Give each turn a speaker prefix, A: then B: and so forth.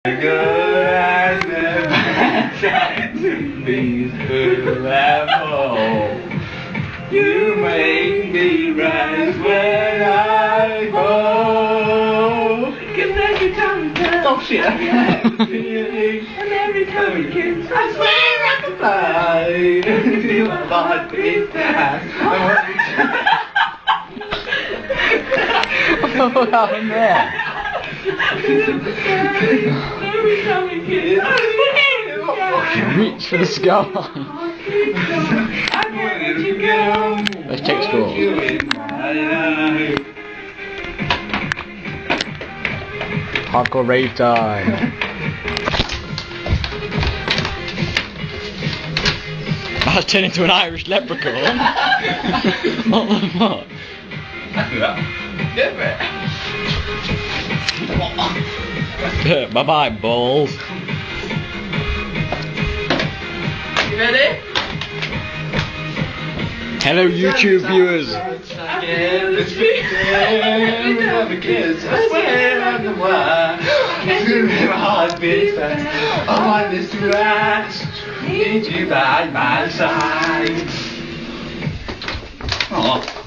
A: Good as never these level. You make me rise when I fall. Cause every time we touch, oh shit, feeling, and every time we kiss, I swear I can fly. Feel my heart beat fast.
B: What happened there?
A: Every time we kiss, I swear.
B: Reach for the sky.
A: I can't let you go.
B: Let's check score. Hardcore rave time. I turned into an Irish leprechaun. What the fuck? Bye bye, balls.
A: You ready?
B: Hello, YouTube viewers.
A: I swear I'm the one. My heart beats fast. I want this to last. Need you by my side. Oh.